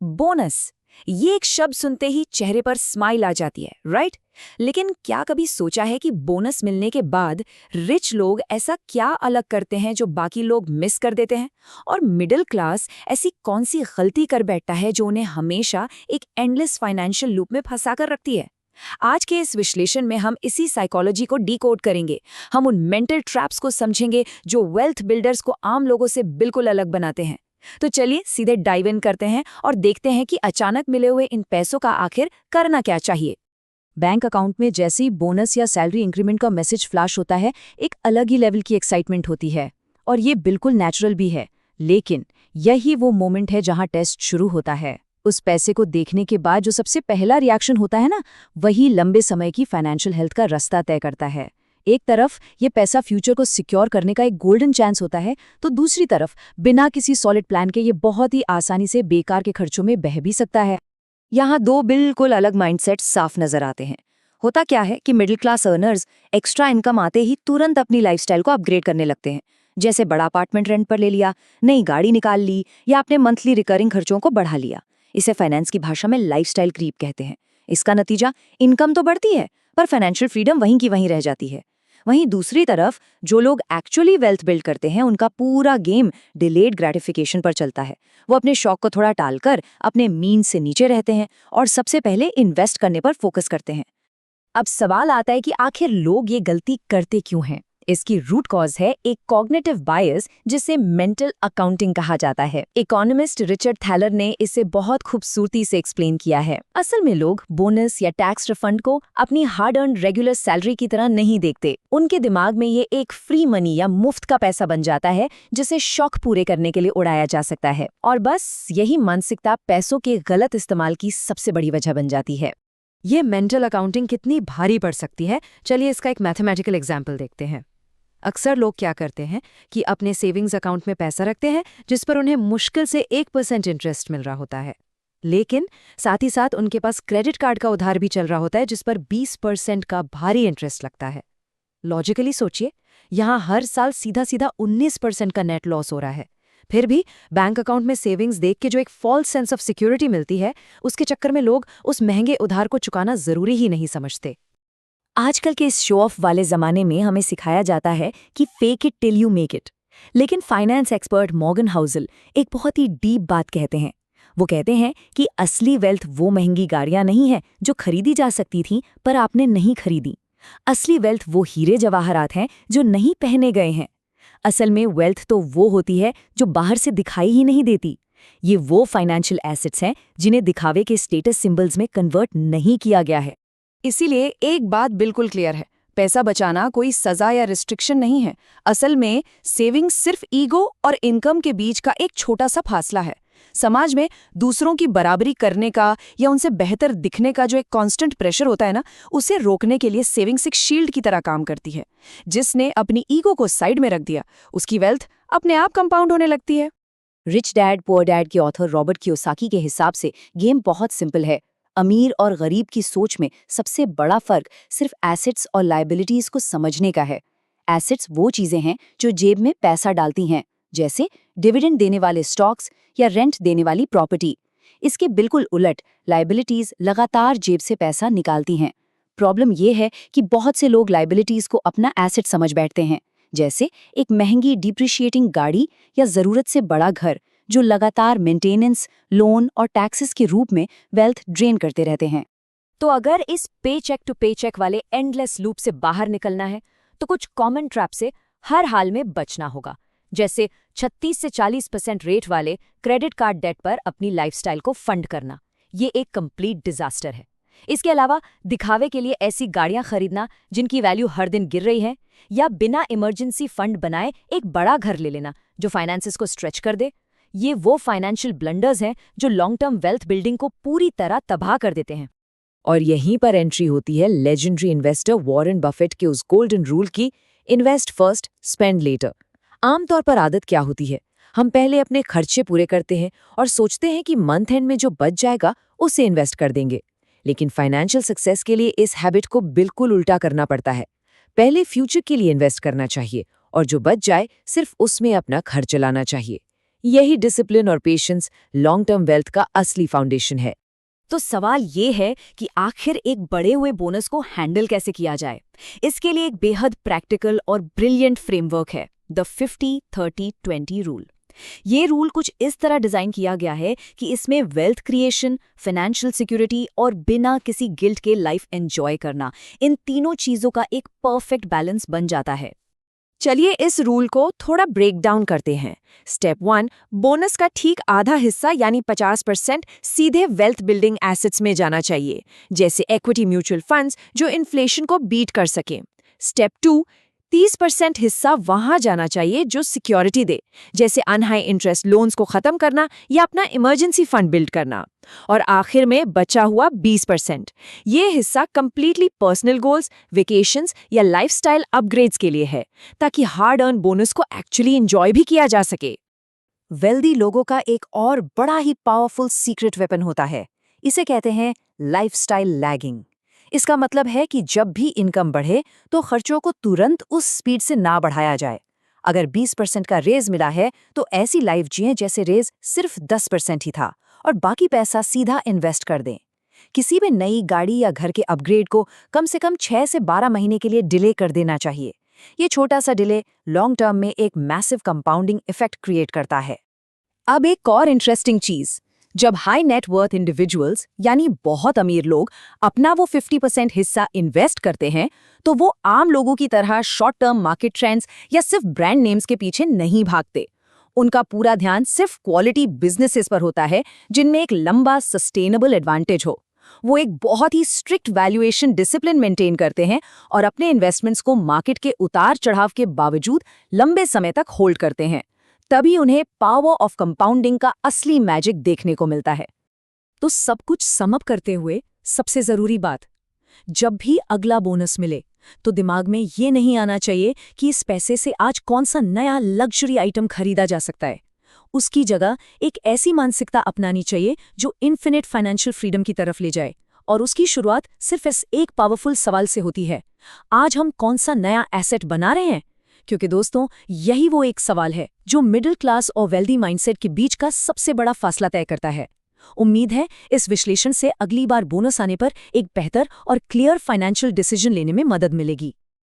Bonus, ये एक शब्द सुनते ही चेहरे पर स्माइल आ जाती है, राइट? लेकिन क्या कभी सोचा है कि बोनस मिलने के बाद रिच लोग ऐसा क्या अलग करते हैं जो बाकी लोग मिस कर देते हैं? और मिडिल क्लास ऐसी कौन सी गलती कर बैठता है जो उन्हें हमेशा एक एंडलेस फाइनेंशियल लूप में फंसा कर रखती है? आज के इस विश्लेषण में हम इसी साइकोलॉजी को डिकोड करेंगे। हम उन मेंटल ट्रैप्स को समझेंगे जो वेल्थ बिल्डर्स को आम लोगों से बिल्कुल अलग बनाते हैं। तो चलिए सीधे डाइव इन करते हैं और देखते हैं कि अचानक मिले हुए इन पैसों का आखिर करना क्या चाहिए। बैंक अकाउंट में जैसे ही बोनस या सैलरी इंक्रीमेंट का मैसेज फ्लैश होता है, एक अलग ही लेवल की एक्साइटमेंट होती है और ये बिल्कुल नेचुरल भी है। लेकिन यही वो मोमेंट है जहां टेस्ट शुरू होता है। उस पैसे को देखने के बाद जो सबसे पहला रिएक्शन होता है ना, वही लंबे समय की फाइनेंशियल हेल्थ का रास्ता तय करता है। एक तरफ ये पैसा फ्यूचर को सिक्योर करने का एक गोल्डन चांस होता है, तो दूसरी तरफ बिना किसी सॉलिड प्लान के ये बहुत ही आसानी से बेकार के खर्चों में बह भी सकता है। यहाँ दो बिल्कुल अलग माइंडसेट साफ नजर आते हैं। होता क्या है कि middle class earners extra income आते ही तुरंत अपनी लाइफस्टाइल को अपग्रेड करने लगते हैं। जैसे बड़ा अपार्टमेंट रेंट पर ले लिया, नई गाड़ी निकाल ली या अपने मंथली रिकरिंग खर्चों को बढ़ा लिया। इसे फाइनेंस की भाषा में लाइफस्टाइल क्रीप कहते हैं। इसका नतीजा इनकम तो बढ़ती है पर फाइनेंशियल फ्रीडम वहीं की वहीं रह जाती है। वहीं दूसरी तरफ जो लोग एक्चुअली वेल्थ बिल्ड करते हैं, उनका पूरा गेम डिलेड ग्रेटिफिकेशन पर चलता है। वो अपने शौक को थोड़ा टालकर अपने मीन्स से नीचे रहते हैं और सबसे पहले इन्वेस्ट करने पर फोकस करते हैं। अब सवाल आता है कि आखिर लोग ये गलती करते क्यों हैं? इसकी रूट कॉज है एक कॉग्निटिव बायस जिसे मेंटल अकाउंटिंग कहा जाता है। इकोनॉमिस्ट रिचर्ड थैलर ने इसे बहुत खूबसूरती से एक्सप्लेन किया है। असल में लोग बोनस या टैक्स रिफंड को अपनी हार्ड अर्न रेगुलर सैलरी की तरह नहीं देखते। उनके दिमाग में ये एक फ्री मनी या मुफ्त का पैसा बन जाता है जिसे शौक पूरे करने के लिए उड़ाया जा सकता है। और बस यही मानसिकता पैसों के गलत इस्तेमाल की सबसे बड़ी वजह बन जाती है। ये मेंटल अकाउंटिंग कितनी भारी पड़ सकती है, चलिए इसका एक मैथमेटिकल एग्जाम्पल देखते हैं। अक्सर लोग क्या करते हैं कि अपने सेविंग्स अकाउंट में पैसा रखते हैं जिस पर उन्हें मुश्किल से 1% इंटरेस्ट मिल रहा होता है, लेकिन साथ ही साथ उनके पास क्रेडिट कार्ड का उधार भी चल रहा होता है जिस पर 20% का भारी इंटरेस्ट लगता है। लॉजिकली सोचिए, यहाँ हर साल सीधा सीधा 19% का नेट लॉस हो रहा है। फिर भी बैंक अकाउंट में सेविंग्स देख के जो एक फॉल्स सेंस ऑफ सिक्योरिटी मिलती है, उसके चक्कर में लोग उस महंगे उधार को चुकाना जरूरी ही नहीं समझते। आजकल के इस शो ऑफ वाले जमाने में हमें सिखाया जाता है कि fake it till you make it. लेकिन फाइनेंस एक्सपर्ट मॉर्गन हाउसल एक बहुत ही डीप बात कहते हैं। वो कहते हैं कि असली वेल्थ वो महंगी गाड़ियां नहीं है जो खरीदी जा सकती थी पर आपने नहीं खरीदी। असली वेल्थ वो हीरे जवाहरात हैं जो नहीं पहने गए हैं। असल में वेल्थ तो वो होती है जो बाहर से दिखाई ही नहीं देती। ये वो फाइनेंशियल एसेट्स हैं जिन्हें दिखावे के स्टेटस सिंबल्स में कन्वर्ट नहीं किया गया है। इसीलिए एक बात बिल्कुल क्लियर है, पैसा बचाना कोई सजा या रिस्ट्रिक्शन नहीं है। असल में सेविंग सिर्फ ईगो और इनकम के बीच का एक छोटा सा फासला है। समाज में दूसरों की बराबरी करने का या उनसे बेहतर दिखने का जो एक कांस्टेंट प्रेशर होता है ना, उसे रोकने के लिए सेविंग्स एक शील्ड की तरह काम करती है। जिसने अपनी ईगो को साइड में रख दिया, उसकी वेल्थ अपने आप कंपाउंड होने लगती है। रिच डैड पुअर डैड के ऑथर रॉबर्ट कियोसाकी के हिसाब से गेम बहुत सिंपल है। अमीर और गरीब की सोच में सबसे बड़ा फर्क सिर्फ एसेट्स और लायबिलिटीज को समझने का है। एसेट्स वो चीजें हैं जो जेब में पैसा डालती हैं, जैसे डिविडेंड देने वाले स्टॉक्स या रेंट देने वाली प्रॉपर्टी। इसके बिल्कुल उलट लायबिलिटीज लगातार जेब से पैसा निकालती हैं। प्रॉब्लम ये है कि बहुत से लोग लायबिलिटीज को अपना एसेट समझ बैठते हैं, जैसे एक महंगी डिप्रिशिएटिंग गाड़ी या जरूरत से बड़ा घर, जो लगातार मेंटेनेंस, लोन और टैक्सेस के रूप में वेल्थ ड्रेन करते रहते हैं। तो अगर इस पे चेक टू पे चेक वाले एंडलेस लूप से बाहर निकलना है तो कुछ कॉमन ट्रैप से हर हाल में बचना होगा, जैसे 36 से 40% रेट वाले क्रेडिट कार्ड डेट पर अपनी लाइफस्टाइल को फंड करना। ये एक कंप्लीट डिजास्टर है। इसके अलावा दिखावे के लिए ऐसी गाड़ियां खरीदना जिनकी वैल्यू हर दिन गिर रही है, या बिना इमरजेंसी फंड बनाए एक बड़ा घर ले लेना जो फाइनेंसेस को स्ट्रेच कर दे। ये वो फाइनेंशियल ब्लंडर्स हैं जो लॉन्ग टर्म वेल्थ बिल्डिंग को पूरी तरह तबाह कर देते हैं। और यहीं पर एंट्री होती है लेजेंडरी इन्वेस्टर वॉरेन बफेट के उस गोल्डन रूल की, इन्वेस्ट फर्स्ट स्पेंड लेटर। आमतौर पर आदत क्या होती है, हम पहले अपने खर्चे पूरे करते हैं और सोचते हैं कि मंथ एंड में जो बच जाएगा उसे इन्वेस्ट कर देंगे। लेकिन फाइनेंशियल सक्सेस के लिए इस हैबिट को बिल्कुल उल्टा करना पड़ता है। पहले फ्यूचर के लिए इन्वेस्ट करना चाहिए और जो बच जाए सिर्फ उसमें अपना घर चलाना चाहिए। यही डिसिप्लिन और पेशेंस लॉन्ग टर्म वेल्थ का असली फाउंडेशन है। तो सवाल ये है कि आखिर एक बढ़े हुए बोनस को हैंडल कैसे किया जाए। इसके लिए एक बेहद प्रैक्टिकल और ब्रिलियंट फ्रेमवर्क है, द 50-30-20 रूल। ये रूल कुछ इस तरह डिजाइन किया गया है कि इसमें वेल्थ क्रिएशन, फाइनेंशियल सिक्योरिटी और बिना किसी गिल्ट के लाइफ एंजॉय करना, इन तीनों चीजों का एक परफेक्ट बैलेंस बन जाता है। चलिए इस रूल को थोड़ा ब्रेक डाउन करते हैं। स्टेप 1, बोनस का ठीक आधा हिस्सा यानी 50% सीधे वेल्थ बिल्डिंग एसेट्स में जाना चाहिए, जैसे इक्विटी म्यूचुअल फंड्स जो इन्फ्लेशन को बीट कर सके। स्टेप 2, 30% हिस्सा वहां जाना चाहिए जो सिक्योरिटी दे, जैसे अनहाई इंटरेस्ट लोन्स को खत्म करना या अपना इमरजेंसी फंड बिल्ड करना। और आखिर में बचा हुआ 20%, ये हिस्सा कंप्लीटली पर्सनल गोल्स, वेकेशंस या लाइफस्टाइल अपग्रेड्स के लिए है, ताकि हार्ड अर्न बोनस को एक्चुअली एंजॉय भी किया जा सके। वेल्दी लोगों का एक और बड़ा ही पावरफुल सीक्रेट वेपन होता है, इसे कहते हैं लाइफस्टाइल लैगिंग। इसका मतलब है कि जब भी इनकम बढ़े तो खर्चों को तुरंत उस स्पीड से ना बढ़ाया जाए। अगर 20% का रेज मिला है तो ऐसी लाइफ जिएं जैसे रेज सिर्फ 10% ही था और बाकी पैसा सीधा इन्वेस्ट कर दें। किसी भी नई गाड़ी या घर के अपग्रेड को कम से कम 6 से 12 महीने के लिए डिले कर देना चाहिए। ये छोटा सा डिले लॉन्ग टर्म में एक मैसिव कंपाउंडिंग इफेक्ट क्रिएट करता है। अब एक और इंटरेस्टिंग चीज, जब हाई नेट वर्थ इंडिविजुअल्स यानी बहुत अमीर लोग अपना वो 50% हिस्सा इन्वेस्ट करते हैं, तो वो आम लोगों की तरह शॉर्ट टर्म मार्केट ट्रेंड्स या सिर्फ ब्रांड नेम्स के पीछे नहीं भागते। उनका पूरा ध्यान सिर्फ क्वालिटी बिजनेसेस पर होता है जिनमें एक लंबा सस्टेनेबल एडवांटेज हो। वो एक बहुत ही स्ट्रिक्ट वैल्यूएशन डिसिप्लिन मेंटेन करते हैं और अपने इन्वेस्टमेंट्स को मार्केट के उतार चढ़ाव के बावजूद लंबे समय तक होल्ड करते हैं। तभी उन्हें पावर ऑफ कंपाउंडिंग का असली मैजिक देखने को मिलता है। तो सब कुछ समअप करते हुए सबसे जरूरी बात, जब भी अगला बोनस मिले तो दिमाग में ये नहीं आना चाहिए कि इस पैसे से आज कौन सा नया लग्जरी आइटम खरीदा जा सकता है। उसकी जगह एक ऐसी मानसिकता अपनानी चाहिए जो इन्फिनिट फाइनेंशियल फ्रीडम की तरफ ले जाए। और उसकी शुरुआत सिर्फ इस एक पावरफुल सवाल से होती है, आज हम कौन सा नया एसेट बना रहे हैं। क्योंकि दोस्तों, यही वो एक सवाल है जो मिडिल क्लास और वेल्दी माइंडसेट के बीच का सबसे बड़ा फासला तय करता है। उम्मीद है इस विश्लेषण से अगली बार बोनस आने पर एक बेहतर और क्लियर फाइनेंशियल डिसीजन लेने में मदद मिलेगी।